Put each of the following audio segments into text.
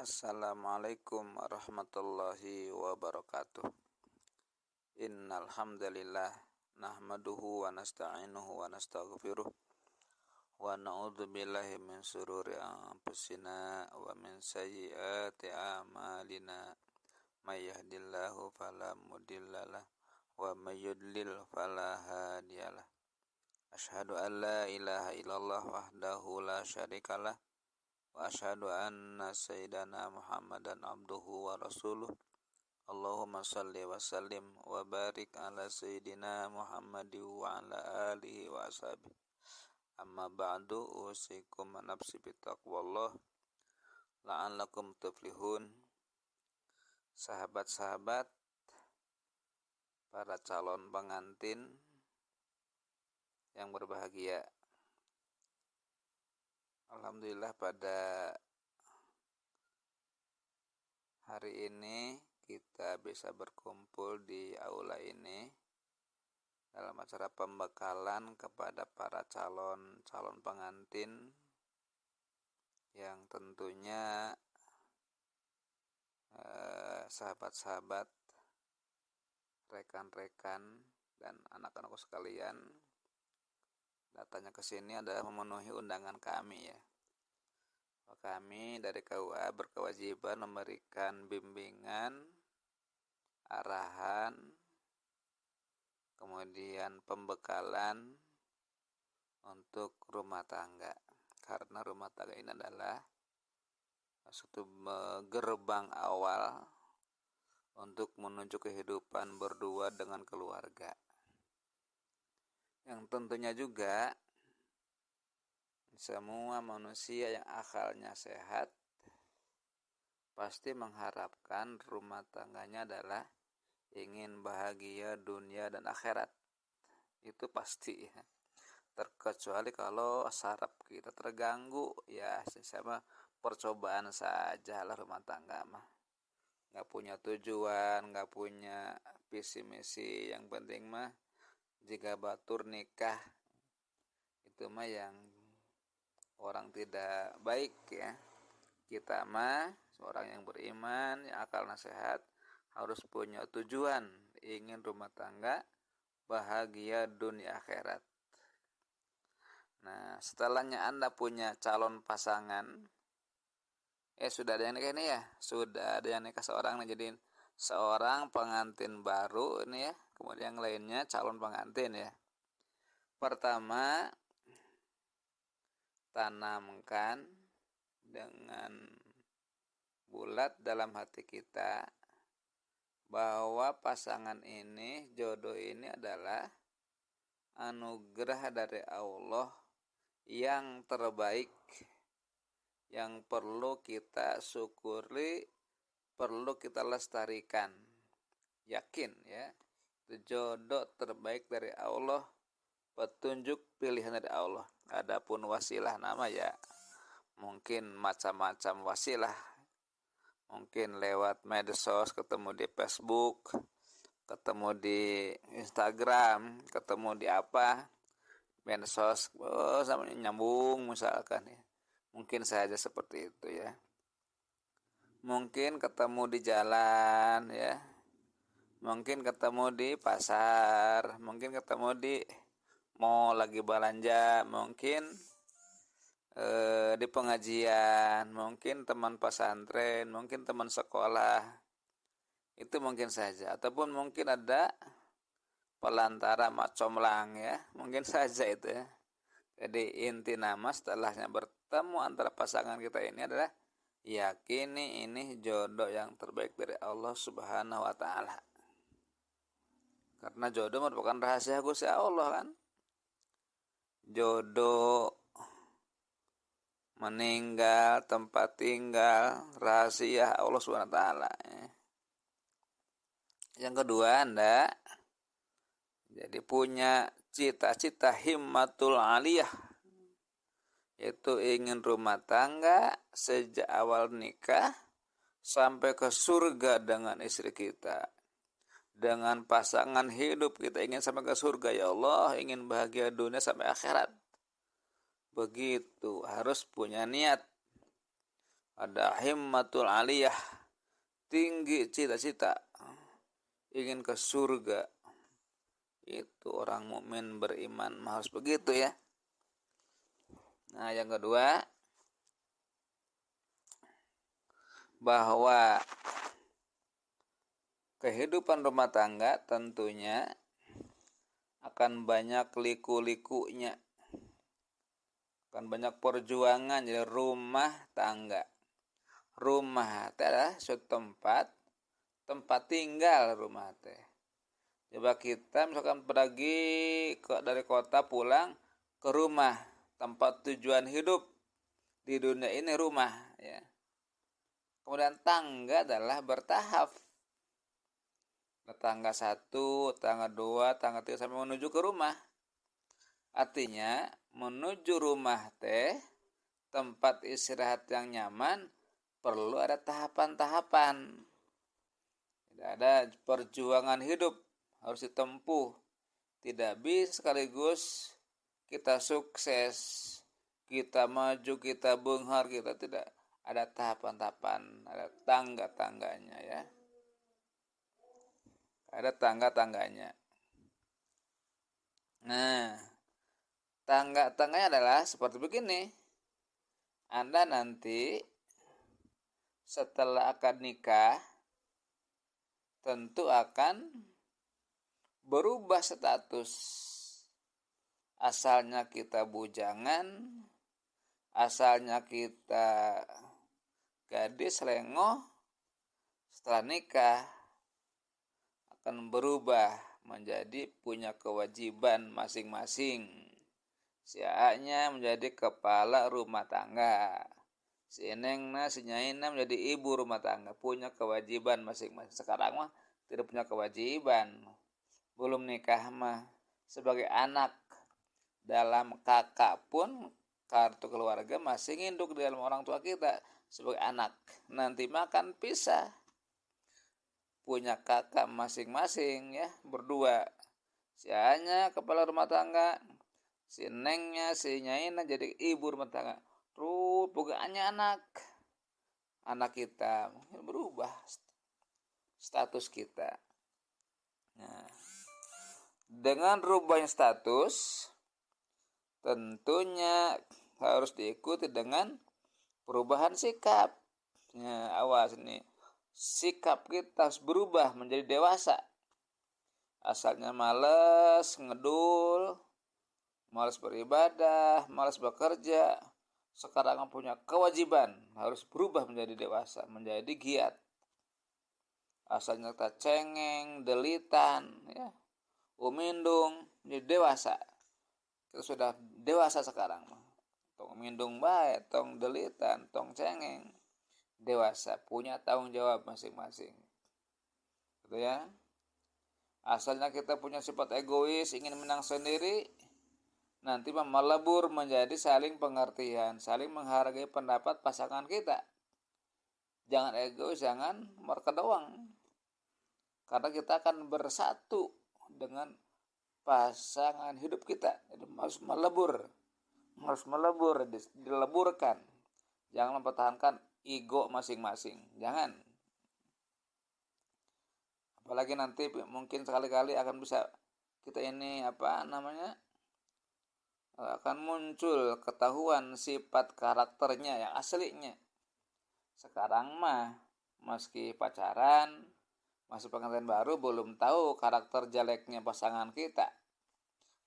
Assalamualaikum warahmatullahi wabarakatuh. Innal hamdalillah nahmaduhu wa nasta'inuhu wa nastaghfiruh wa na'udzu billahi min shururi anfusina wa min sayyiati a'malina. May yahdihillahu fala mudhillalah wa may yudlil fala hadiyalah. Asyhadu an la ilaha illallah wahdahu la syarikalah wa asyhadu anna sayyidana Muhammadan abduhu wa rasuluh. Allahumma salli wa sallim wa barik ala sayyidina Muhammadi wa ala alihi wa ashabihi. Amma ba'du, usikum nafsi bittaqwallah la'allakum tuflihun. Sahabat-sahabat, para calon pengantin yang berbahagia, alhamdulillah pada hari ini kita bisa berkumpul di aula ini dalam acara pembekalan kepada para calon pengantin yang tentunya sahabat-sahabat, rekan-rekan dan anak-anakku sekalian datanya ke sini adalah memenuhi undangan kami ya. Kami dari KUA berkewajiban memberikan bimbingan, arahan, kemudian pembekalan untuk rumah tangga. Karena rumah tangga ini adalah suatu gerbang awal untuk menuju kehidupan berdua dengan keluarga. Yang tentunya juga semua manusia yang akalnya sehat pasti mengharapkan rumah tangganya adalah ingin bahagia dunia dan akhirat. Itu pasti ya. Terkecuali kalau saraf kita terganggu, ya sama percobaan saja lah rumah tangga mah. Gak punya tujuan, gak punya visi misi. Yang penting mah jika batur nikah, itu mah yang orang tidak baik ya. Kita mah seorang yang beriman, yang akalnya sehat, harus punya tujuan, ingin rumah tangga bahagia dunia akhirat. Nah, setelahnya Anda punya calon pasangan, sudah ada yang nikah ini ya, sudah ada yang nikah seorang nih, jadi seorang pengantin baru ini ya, kemudian yang lainnya calon pengantin ya. Pertama, tanamkan dengan bulat dalam hati kita bahwa pasangan ini, jodoh ini adalah anugerah dari Allah yang terbaik, yang perlu kita syukuri, perlu kita lestarikan. Yakin ya, itu jodoh terbaik dari Allah, petunjuk pilihan dari Allah. Adapun wasilah nama ya mungkin macam-macam wasilah, mungkin lewat medsos, ketemu di Facebook, ketemu di Instagram, ketemu di apa medsos, sama nyambung misalkan ya. Mungkin saja seperti itu ya. Mungkin ketemu di jalan ya, mungkin ketemu di pasar, mungkin ketemu di mall lagi belanja, mungkin di pengajian, mungkin teman pesantren, mungkin teman sekolah, itu mungkin saja. Ataupun mungkin ada pelantara macomlang ya, mungkin saja itu ya. Jadi inti nama setelahnya bertemu antara pasangan kita ini adalah yakini ini jodoh yang terbaik dari Allah Subhanahu wa ta'ala. Karena jodoh merupakan rahasia Gusti Allah kan. Jodoh, meninggal, tempat tinggal, rahasia Allah Subhanahu wa ta'ala. Yang kedua, Anda jadi punya cita-cita himmatul aliyah, yaitu ingin rumah tangga sejak awal nikah sampai ke surga dengan istri kita, dengan pasangan hidup kita ingin sampai ke surga. Ya Allah, ingin bahagia dunia sampai akhirat. Begitu, harus punya niat. ada himmatul aliyah, tinggi cita-cita, ingin ke surga. Itu orang mukmin beriman harus begitu ya. Nah, yang kedua, bahwa kehidupan rumah tangga tentunya akan banyak liku-likunya, akan banyak perjuangan. Jadi rumah tangga, rumah teh adalah suatu tempat tinggal. Rumah teh, coba kita misalkan pergi dari kota pulang ke rumah, tempat tujuan hidup di dunia ini rumah ya. Kemudian tangga adalah bertahap, tangga 1, tangga 2, tangga 3 sampai menuju ke rumah. Artinya menuju rumah teh, tempat istirahat yang nyaman, perlu ada tahapan-tahapan. Tidak ada perjuangan hidup harus ditempuh. Tidak bisa sekaligus kita sukses, kita maju, kita benghar, kita tidak. Ada tahapan-tahapan, ada tangga-tangganya ya. Ada tangga-tangganya. Nah, tangga-tangganya adalah seperti begini. Anda nanti setelah akad nikah tentu akan berubah status. Asalnya kita bujangan, asalnya kita gadis lengoh, setelah nikah akan berubah menjadi punya kewajiban masing-masing. Si A-nya menjadi kepala rumah tangga, si Nengna, si Nyaina menjadi ibu rumah tangga, punya kewajiban masing-masing. Sekarang mah tidak punya kewajiban, belum nikah mah sebagai anak, dalam kakak pun kartu keluarga masih nginduk di dalam orang tua kita sebagai anak. Nanti makan pisah, punya kakak masing-masing ya, berdua. Si A-nya kepala rumah tangga, si Nengnya, si Nyaina jadi ibu rumah tangga. Terus bukaannya anak kita mungkin berubah status kita. Nah, dengan rubahnya status, tentunya harus diikuti dengan perubahan sikap. Ya, awas nih, sikap kita harus berubah menjadi dewasa. Asalnya malas, ngedul, malas beribadah, malas bekerja, sekarang punya kewajiban harus berubah menjadi dewasa, menjadi giat. Asalnya kita cengeng, delitan, ya, umindung, menjadi dewasa. Kita sudah dewasa sekarang. Tong mindung baik, tong delitan, tong cengeng. Dewasa, punya tanggung jawab masing-masing. Gitu ya. Asalnya kita punya sifat egois, ingin menang sendiri, nanti melebur menjadi saling pengertian, saling menghargai pendapat pasangan kita. Jangan egois, jangan merkedewang. Karena kita akan bersatu dengan pasangan hidup kita. Jadi harus melebur, dileburkan. Jangan mempertahankan ego masing-masing. Jangan. Apalagi nanti mungkin sekali-kali akan bisa kita ini akan muncul ketahuan sifat karakternya yang aslinya. Sekarang mah meski pacaran, masih pengantin baru, belum tahu karakter jeleknya pasangan kita.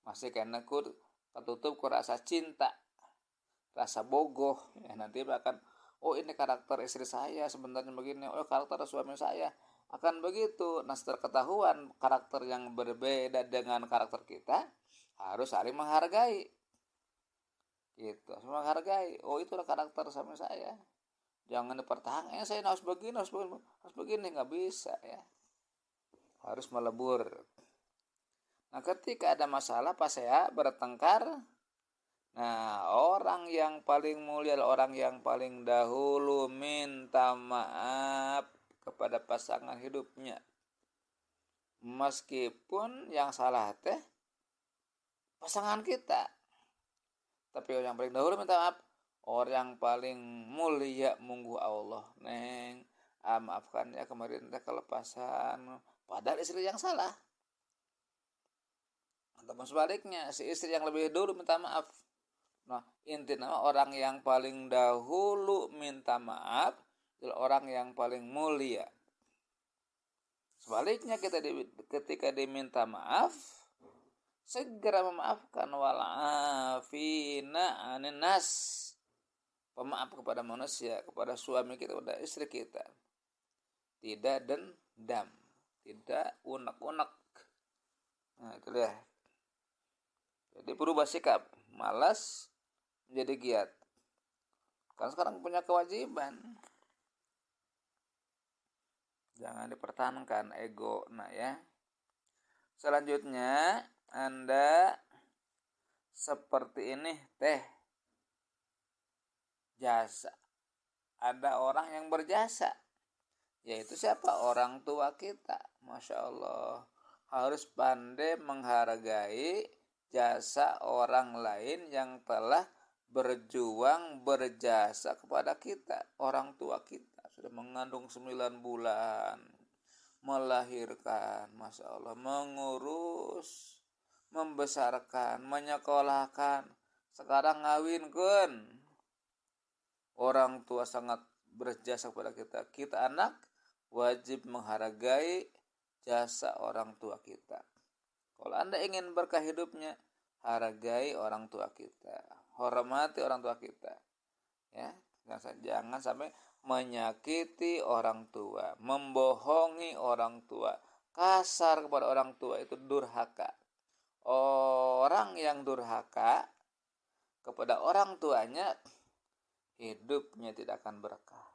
Masih kena ketutup ku rasa cinta, rasa bogoh. Ya, nanti akan, oh ini karakter istri saya sebenarnya begini, oh karakter suami saya akan begitu. Nah, setelah ketahuan karakter yang berbeda dengan karakter kita, harus saling menghargai. Gitu, menghargai. Oh, itulah karakter suami saya. Jangan dipertahankan, saya harus begini, nggak bisa ya. Harus melebur. Nah, ketika ada masalah pas saya bertengkar, nah, orang yang paling mulia, orang yang paling dahulu minta maaf kepada pasangan hidupnya. Meskipun yang salah teh pasangan kita, tapi yang paling dahulu minta maaf, orang yang paling mulia munggu Allah. Neng, maafkan ya kemarin teh kelepasan. Padahal istri yang salah. Ataupun sebaliknya, si istri yang lebih dulu minta maaf. Nah, intinya orang yang paling dahulu minta maaf adalah orang yang paling mulia. Sebaliknya ketika diminta maaf, segera memaafkan. Wal'afina anin nas. Pemaaf kepada manusia, kepada suami kita, kepada istri kita. Tidak dendam, tidak unek-unek. Nah, itu dia. Jadi berubah sikap, malas menjadi giat. Kan sekarang punya kewajiban. Jangan dipertahankan ego. Nah ya. Selanjutnya Anda seperti ini teh jasa. Ada orang yang berjasa. Yaitu siapa? Orang tua kita. Masya Allah. Harus pandai menghargai jasa orang lain yang telah berjuang berjasa kepada kita. Orang tua kita sudah mengandung 9 bulan, melahirkan, Masya Allah, mengurus, membesarkan, menyekolahkan, sekarang ngawinkan. Orang tua sangat berjasa kepada kita. Kita anak wajib menghargai jasa orang tua kita. Kalau Anda ingin berkah hidupnya, hargai orang tua kita, hormati orang tua kita. Ya, jangan sampai menyakiti orang tua, membohongi orang tua, kasar kepada orang tua, itu durhaka. Orang yang durhaka kepada orang tuanya, hidupnya tidak akan berkah.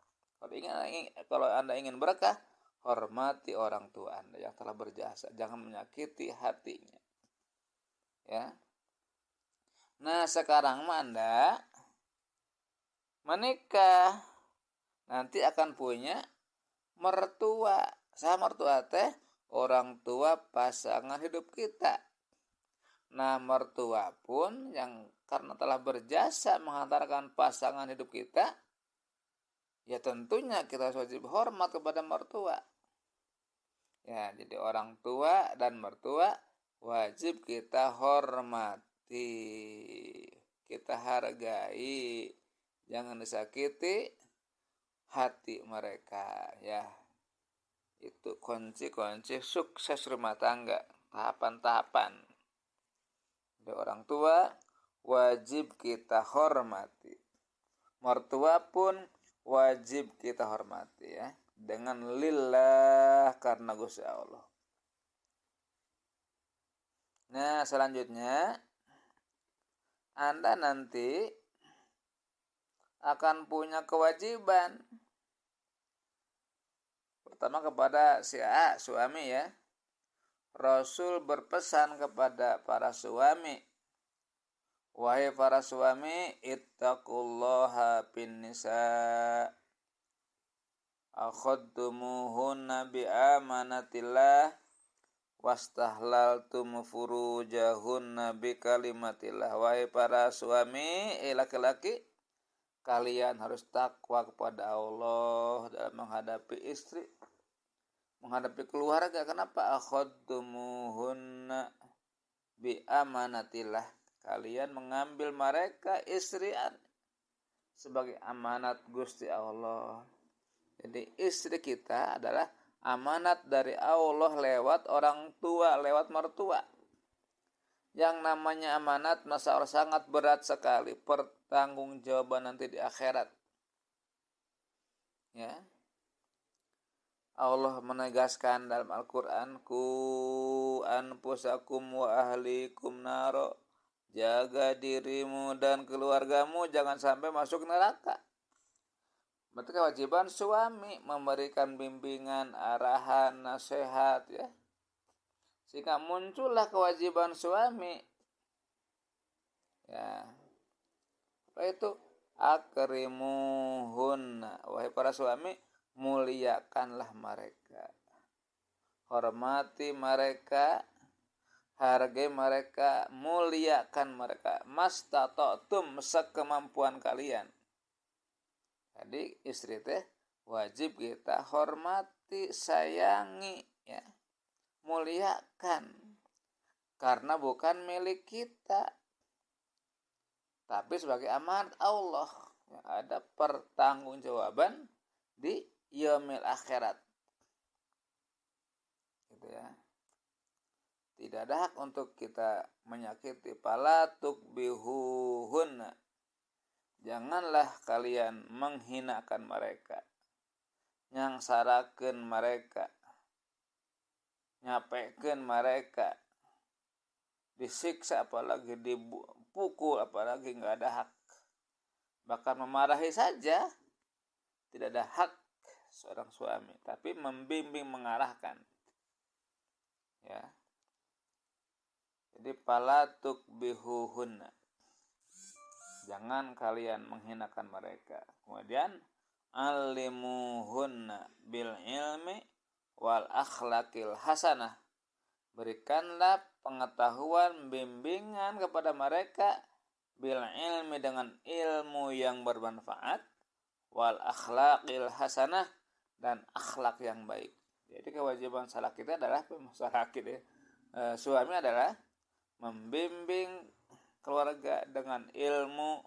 Kalau Anda ingin berkah, hormati orang tua Anda yang telah berjasa, jangan menyakiti hatinya. Ya. Nah, sekarang Anda menikah, nanti akan punya mertua. Sama mertua teh orang tua pasangan hidup kita. Nah, mertua pun yang karena telah berjasa menghantarkan pasangan hidup kita, ya tentunya kita wajib hormat kepada mertua. Ya, jadi orang tua dan mertua wajib kita hormati, kita hargai, jangan disakiti hati mereka. Ya, itu kunci-kunci sukses rumah tangga, tahapan-tahapan. Jadi orang tua wajib kita hormati, mertua pun wajib kita hormati, ya, dengan lillah, karena Gusti Allah. Nah, selanjutnya Anda nanti akan punya kewajiban. Pertama kepada si A, suami ya. Rasul berpesan kepada para suami, wahai para suami, ittaqullaha bin nisa, akhadtumuhunna bi amanatillah, wastahlaltum furujahunna bi kalimatillah. Wahai para suami, laki-laki, kalian harus takwa kepada Allah dalam menghadapi istri, menghadapi keluarga. Kenapa? Akhadtumuhunna bi amanatillah. Kalian mengambil mereka, istri, sebagai amanat Gusti Allah. Jadi istri kita adalah amanat dari Allah lewat orang tua, lewat mertua. Yang namanya amanat masalah sangat berat sekali, pertanggungjawaban nanti di akhirat. Ya. Allah menegaskan dalam Al-Qur'an, ku anfusakum wa ahlikum naro. Jaga dirimu dan keluargamu jangan sampai masuk neraka. Berarti kewajiban suami memberikan bimbingan, arahan, nasihat, ya. Sehingga muncullah kewajiban suami. Ya. Apa itu? Akrimuhunna. Wahai para suami, muliakanlah mereka. Hormati mereka, hargai mereka, muliakan mereka. Mastata'tum, sekemampuan kalian. Jadi istri teh wajib kita hormati, sayangi, ya, muliakan, karena bukan milik kita, tapi sebagai amanat Allah yang ada pertanggungjawaban di yaumil akhirat, gitu ya. Tidak ada hak untuk kita menyakiti. Fala tukbihuhunna, janganlah kalian menghinakan mereka, nyangsarakeun mereka, nyapekeun mereka, disiksa apalagi dipukul, apalagi nggak ada hak. Bahkan memarahi saja tidak ada hak seorang suami, tapi membimbing, mengarahkan, ya. Jadi fala tukbihuhunna, jangan kalian menghinakan mereka. Kemudian alimuhunna bil ilmi wal akhlaqil hasanah, berikanlah pengetahuan, bimbingan kepada mereka bil ilmi, dengan ilmu yang bermanfaat, wal akhlaqil hasanah, dan akhlak yang baik. Jadi kewajiban salah kita adalah suami adalah membimbing keluarga dengan ilmu,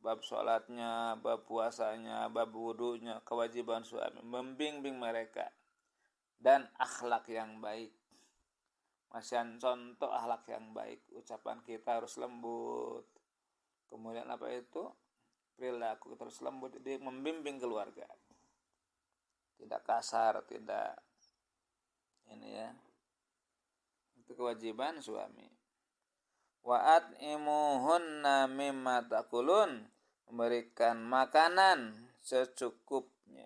bab sholatnya, bab puasanya, bab wudunya, kewajiban suami membimbing mereka, dan akhlak yang baik. Masih contoh akhlak yang baik, ucapan kita harus lembut, kemudian apa itu, perilaku kita harus lembut. Jadi membimbing keluarga, tidak kasar, tidak ini, ya. Itu kewajiban suami. Wa at'imuhunna mimma takulun, memberikan makanan secukupnya,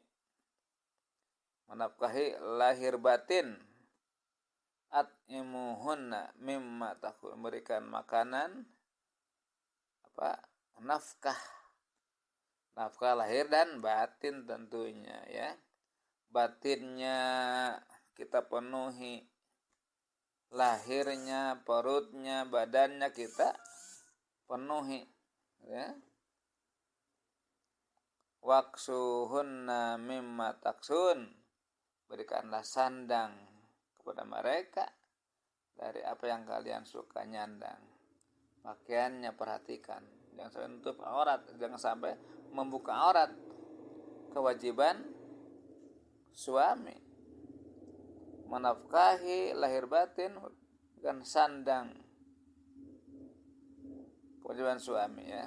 menafkahi lahir batin. At'imuhunna mimma takulun, memberikan makanan, nafkah lahir dan batin tentunya, ya. Batinnya kita penuhi, lahirnya, perutnya, badannya kita penuhi, ya. Waksuhunna mimma taksun, berikanlah sandang kepada mereka dari apa yang kalian suka nyandang. Pakaiannya perhatikan, jangan sampai menutup aurat, jangan sampai membuka aurat. Kewajiban suami menafkahi lahir batin dan sandang, kewajiban suami, ya.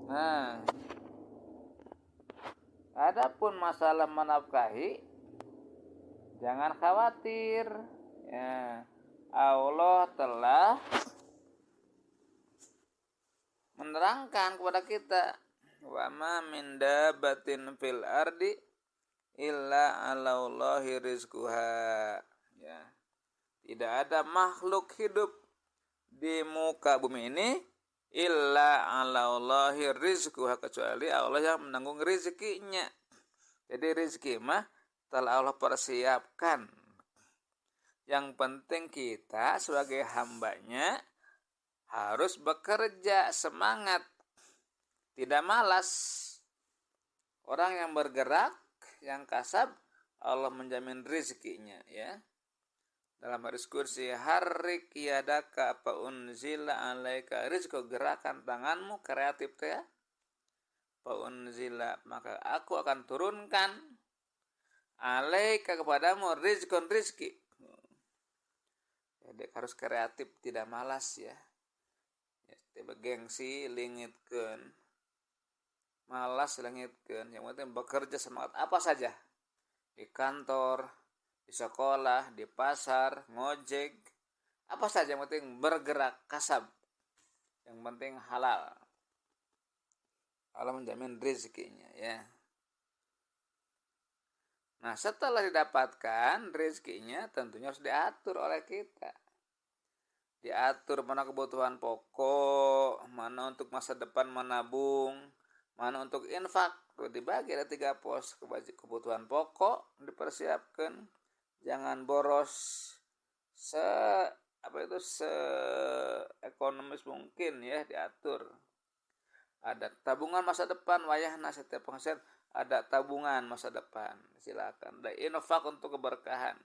Nah, adapun masalah menafkahi, jangan khawatir, ya. Allah telah menerangkan kepada kita, wa ma min dabbatin fil ardi illa 'alallahi rizquha, ya. Tidak ada makhluk hidup di muka bumi ini illa 'alallahi rizquha, kecuali Allah yang menanggung rezekinya. Jadi rezeki mah telah Allah persiapkan. Yang penting kita sebagai hambanya harus bekerja, semangat, tidak malas. Orang yang bergerak, yang kasab, Allah menjamin rezekinya, ya. Dalam hadis kursi, harik yadaka fa unzila alaika rizqu, gerakan tanganmu kreatif, ya. Fa unzila, maka aku akan turunkan alaika kepadamu rizqun, rizki. Jadi harus kreatif, tidak malas, ya. Tiba gengsi lingitkeun, malas lingitkeun. Yang penting bekerja semangat, apa saja, di kantor, di sekolah, di pasar, ngojek, apa saja, yang penting bergerak, kasab, yang penting halal. Allah menjamin rezekinya, ya. Nah, setelah didapatkan rezekinya, tentunya harus diatur oleh kita. Diatur mana kebutuhan pokok, mana untuk masa depan menabung, mana untuk infak. Dibagi ada 3 pos. Kebutuhan pokok dipersiapkan, jangan boros seekonomis mungkin ya diatur. Ada tabungan masa depan, wayahna setiap penghasilan ada tabungan masa depan, silakan. Ada infak untuk keberkahan,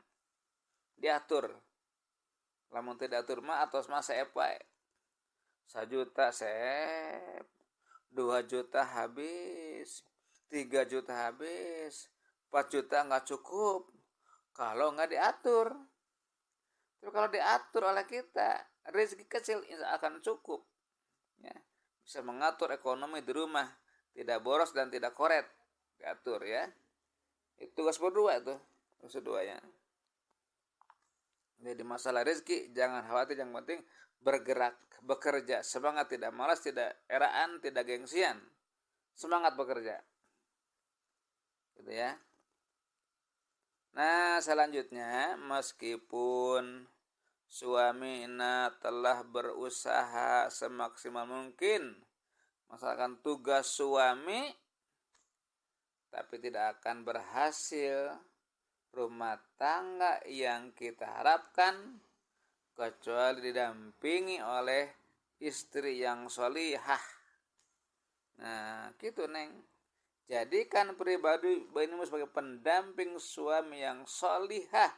diatur. Lamun tidak atur mah atau masa epai 1 juta sep, 2 juta habis, 3 juta habis, 4 juta nggak cukup kalau nggak diatur. Tapi kalau diatur oleh kita, rezeki kecil akan cukup. Ya, bisa mengatur ekonomi di rumah, tidak boros dan tidak koret, diatur ya. Itu tugas berdua tuh, tugas keduanya. Jadi masalah rezeki jangan khawatir, yang penting bergerak, bekerja, semangat, tidak malas, tidak eraan, tidak gengsian, semangat bekerja, gitu ya. Nah, selanjutnya, meskipun suamina telah berusaha semaksimal mungkin melaksanakan tugas suami, tapi tidak akan berhasil rumah tangga yang kita harapkan kecuali didampingi oleh istri yang sholihah. Nah, gitu neng. Jadikan pribadi ini sebagai pendamping suami yang sholihah,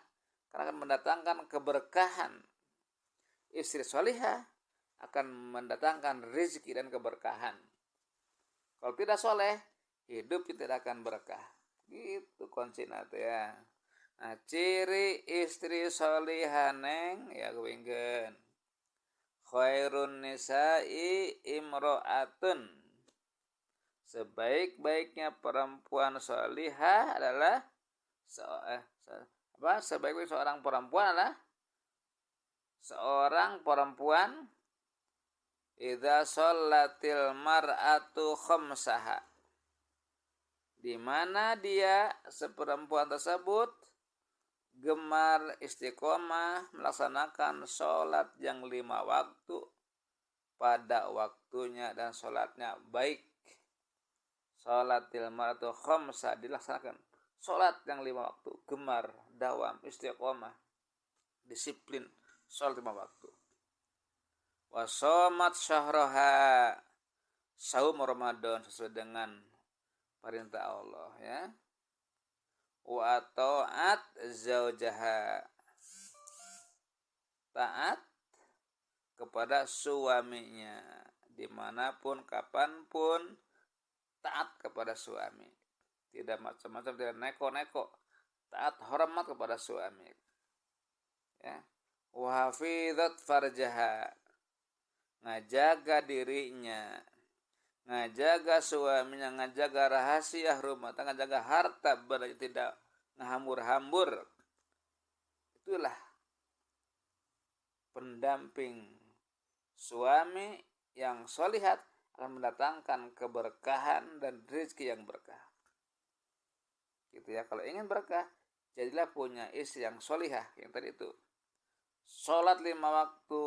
karena akan mendatangkan keberkahan. Istri sholihah akan mendatangkan rezeki dan keberkahan. Kalau tidak soleh, hidup tidak akan berkah. Gitu konsepnya ya. Nah, ciri istri sholihah neng ya kewingkeun. Khairun nisa'i imro'atun. Sebaik-baiknya perempuan sholihah adalah sebaik-baik seorang perempuan adalah seorang perempuan idza shallatil mar'atu khamsaha, di mana dia seperempuan tersebut gemar istiqomah melaksanakan sholat yang 5 waktu pada waktunya dan sholatnya baik. Sholatil mar'atu khamsa, dilaksanakan sholat yang 5 waktu, gemar, dawam, istiqomah, disiplin sholat 5 waktu. Wasomat syahroha, saum Ramadan sesuai dengan perintah Allah ya. Wa ta'at zaujaha, taat kepada suaminya dimanapun kapanpun, taat kepada suami, tidak macam-macam, tidak neko-neko, taat hormat kepada suami ya. Wa hafizat farjaha, ngajaga dirinya, ngajaga suaminya, ngajaga rahasia rumah tangga, ngajaga harta, tidak ngahambur-hambur. Itulah pendamping suami yang sholihat, akan mendatangkan keberkahan dan rezeki yang berkah. Gitu ya. Kalau ingin berkah, jadilah punya istri yang sholihah, yang tadi itu. Sholat 5 waktu,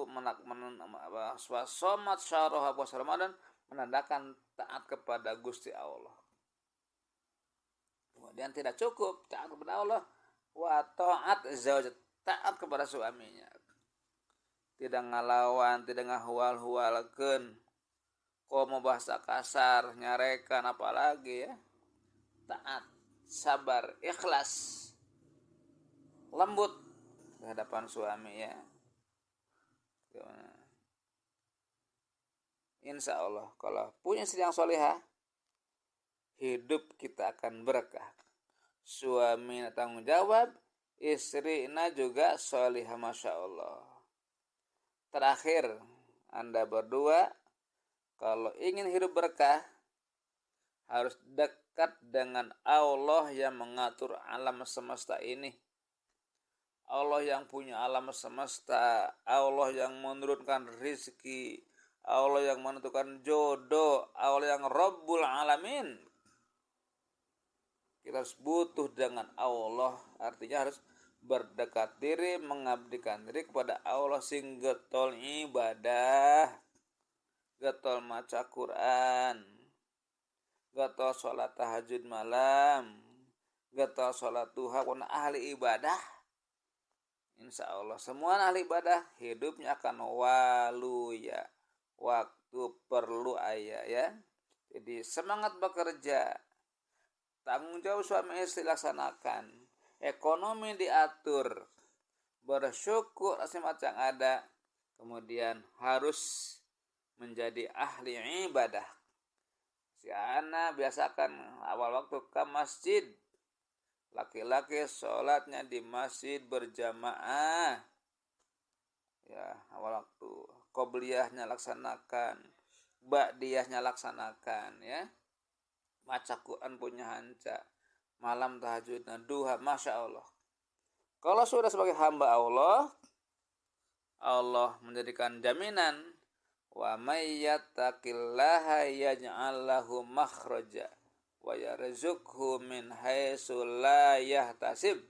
wasomat syahroha, puasa Ramadan, menandakan taat kepada Gusti Allah. Kemudian tidak cukup taat kepada Allah, wa ta'at zaujat, taat kepada suaminya. Tidak ngalawan, tidak ngahual-hualkeun, komo bahasa kasar, nyarekan, apalagi ya. Taat, sabar, ikhlas, lembut di hadapan suami ya. Insya Allah kalau punya istri yang solehah, hidup kita akan berkah. Suami tanggung jawab, istrina juga solehah, masya Allah. Terakhir, Anda berdua kalau ingin hidup berkah, harus dekat dengan Allah yang mengatur alam semesta ini. Allah yang punya alam semesta, Allah yang menurunkan rezeki, Allah yang menentukan jodoh, Allah yang Rabbul Alamin. Kita harus butuh dengan Allah, artinya harus berdekat diri, mengabdikan diri kepada Allah, sing getol ibadah, getol maca Quran, getol sholat tahajud malam, getol sholat duha, karena ahli ibadah insya Allah semua ahli ibadah hidupnya akan waluya, waktu perlu ayah ya. Jadi semangat bekerja, tanggung jawab suami istri laksanakan, ekonomi diatur, bersyukur atas yang ada, kemudian harus menjadi ahli ibadah. Si anak biasakan awal waktu ke masjid, laki-laki sholatnya di masjid berjamaah ya, awal waktu qobliyahnya laksanakan, ba'diyahnya laksanakan ya, baca Quran punya hanca, malam tahajudnya duha, masya Allah. Kalau sudah sebagai hamba Allah, Allah menjadikan jaminan, wa may yattaqillaha yaj'al lahu makhraja wa yarzuqhu min haitsu la yahtasib.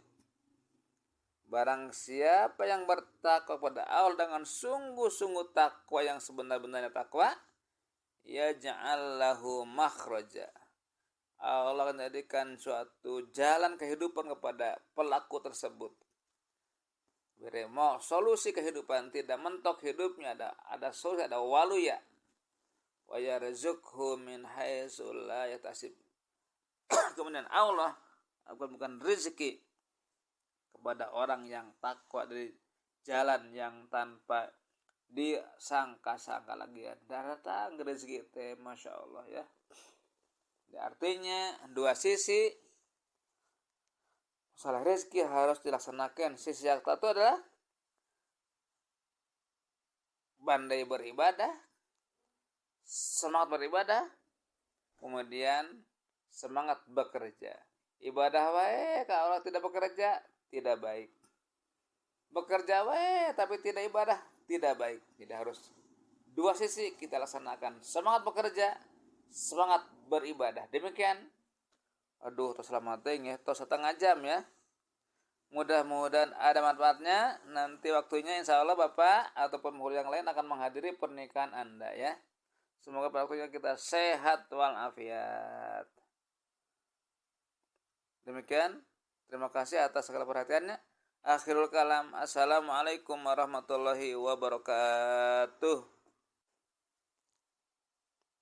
Barang siapa yang bertakwa kepada Allah dengan sungguh-sungguh takwa yang sebenar-benarnya takwa, yaj'al lahu makhraja, Allah akan jadikan suatu jalan kehidupan kepada pelaku tersebut. Beri mau solusi kehidupan, tidak mentok hidupnya, ada solusi, ada waluya. Wa yarzuqhu min haitsu la yahtasib. Kemudian Allah akan bukan rezeki kepada orang yang takwa dari jalan yang tanpa disangka-sangka lagi. Datang rezeki teh, masya Allah ya. Artinya dua sisi masalah rezeki harus dilaksanakan. Sisi yang satu adalah pandai beribadah, semangat beribadah, kemudian semangat bekerja. Ibadah wae kalau Allah tidak bekerja tidak baik. Bekerja wae tapi tidak ibadah tidak baik. Jadi harus dua sisi kita laksanakan. Semangat bekerja, semangat beribadah. Demikian. Aduh, tos lama teuing ya, tos setengah jam ya. Mudah-mudahan ada manfaatnya. Nanti waktunya insya Allah Bapak ataupun penghulu yang lain akan menghadiri pernikahan Anda ya. Semoga pada waktunya kita sehat walafiat. Demikian. Terima kasih atas segala perhatiannya. Akhirul kalam. Assalamualaikum warahmatullahi wabarakatuh.